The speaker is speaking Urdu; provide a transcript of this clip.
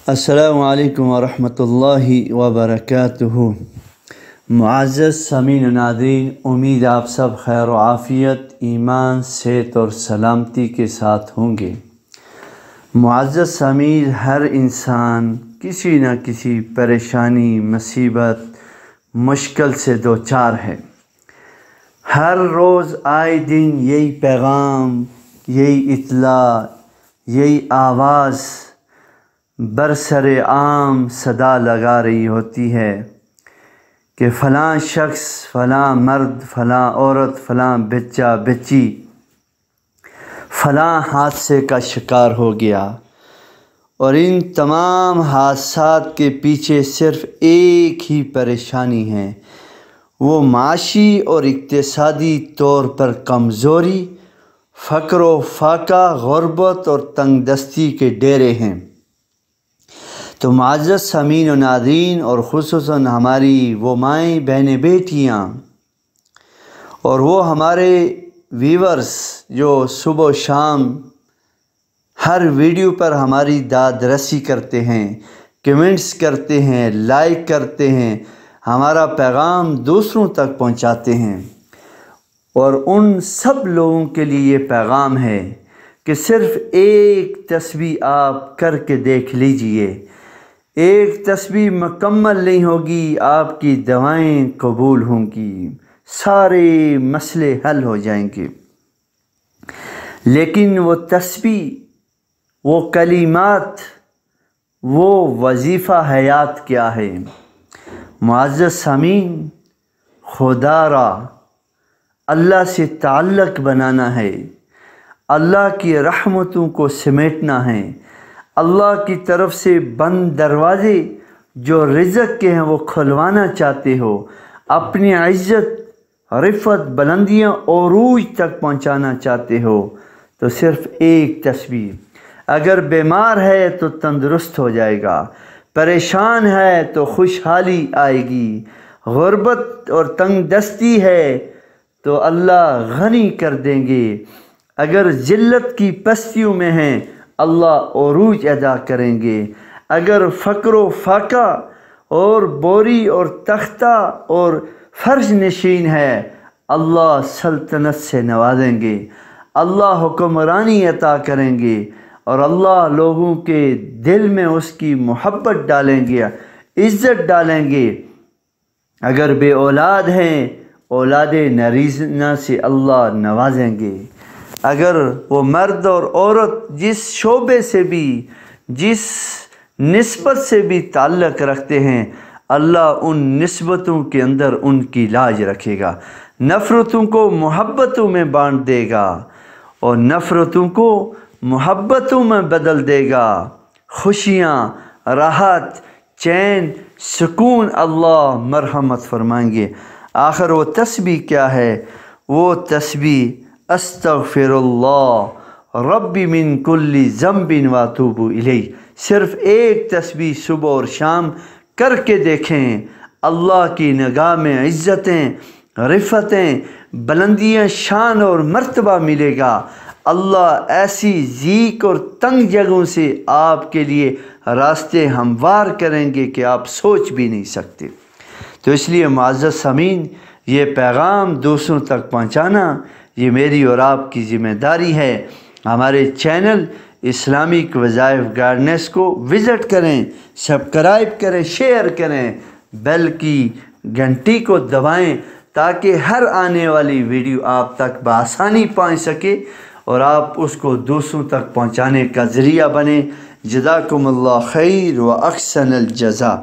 السلام علیکم ورحمۃ اللہ وبرکاتہ۔ معزز سامعین و ناظرین، امید آپ سب خیر و عافیت، ایمان، صحت اور سلامتی کے ساتھ ہوں گے۔ معزز سامعین، ہر انسان کسی نہ کسی پریشانی، مصیبت، مشکل سے دوچار ہے۔ ہر روز آئے دن یہی پیغام، یہی اطلاع، یہی آواز برسر عام صدا لگا رہی ہوتی ہے کہ فلاں شخص، فلاں مرد، فلاں عورت، فلاں بچہ بچی فلاں حادثے کا شکار ہو گیا، اور ان تمام حادثات کے پیچھے صرف ایک ہی پریشانی ہے، وہ معاشی اور اقتصادی طور پر کمزوری، فقر و فاقہ، غربت اور تنگ دستی کے ڈیرے ہیں۔ تو معزز سامعین و ناظرین، اور خصوصاً ہماری وہ مائیں، بہنیں، بیٹیاں اور وہ ہمارے ویورز جو صبح و شام ہر ویڈیو پر ہماری داد رسی کرتے ہیں، کمنٹس کرتے ہیں، لائک کرتے ہیں، ہمارا پیغام دوسروں تک پہنچاتے ہیں، اور ان سب لوگوں کے لیے یہ پیغام ہے کہ صرف ایک تسبیح آپ کر کے دیکھ لیجئے۔ ایک تسبیح مکمل نہیں ہوگی، آپ کی دعائیں قبول ہوں گی، سارے مسئلے حل ہو جائیں گے۔ لیکن وہ تسبیح، وہ کلمات، وہ وظیفہ حیات کیا ہے؟ معزز سامعین، خدا را اللہ سے تعلق بنانا ہے، اللہ کی رحمتوں کو سمیٹنا ہے، اللہ کی طرف سے بند دروازے جو رزق کے ہیں وہ کھلوانا چاہتے ہو، اپنی عزت، رفعت، بلندیاں عروج تک پہنچانا چاہتے ہو، تو صرف ایک تسبیح۔ اگر بیمار ہے تو تندرست ہو جائے گا، پریشان ہے تو خوشحالی آئے گی، غربت اور تنگ دستی ہے تو اللہ غنی کر دیں گے، اگر ذلت کی پستیوں میں ہیں اللہ عروج ادا کریں گے، اگر فقر و فاقہ اور بوری اور تختہ اور فرش نشین ہے اللہ سلطنت سے نوازیں گے، اللہ حکمرانی عطا کریں گے، اور اللہ لوگوں کے دل میں اس کی محبت ڈالیں گے، عزت ڈالیں گے۔ اگر بے اولاد ہیں، اولاد نرینہ سے اللہ نوازیں گے۔ اگر وہ مرد اور عورت جس شعبے سے بھی، جس نسبت سے بھی تعلق رکھتے ہیں، اللہ ان نسبتوں کے اندر ان کی لاج رکھے گا، نفرتوں کو محبتوں میں بانٹ دے گا، اور نفرتوں کو محبتوں میں بدل دے گا۔ خوشیاں، راحت، چین، سکون اللہ مرحمت فرمائیں گے۔ آخر وہ تسبیح کیا ہے؟ وہ تسبیح استغفر اللہ ربی من کل ذنب واتوب الیہ۔ صرف ایک تسبیح صبح اور شام کر کے دیکھیں، اللہ کی نگاہ میں عزتیں، رفعتیں، بلندیاں، شان اور مرتبہ ملے گا۔ اللہ ایسی ضیق اور تنگ جگہوں سے آپ کے لیے راستے ہموار کریں گے کہ آپ سوچ بھی نہیں سکتے۔ تو اس لیے معزز سامعین، یہ پیغام دوسروں تک پہنچانا یہ میری اور آپ کی ذمہ داری ہے۔ ہمارے چینل اسلامک وظائف گائیڈنس کو وزٹ کریں، سبسکرائب کریں، شیئر کریں، بیل کی گھنٹی کو دبائیں تاکہ ہر آنے والی ویڈیو آپ تک بآسانی پہنچ سکے اور آپ اس کو دوسروں تک پہنچانے کا ذریعہ بنیں۔ جزاکم اللہ خیر و احسن الجزا۔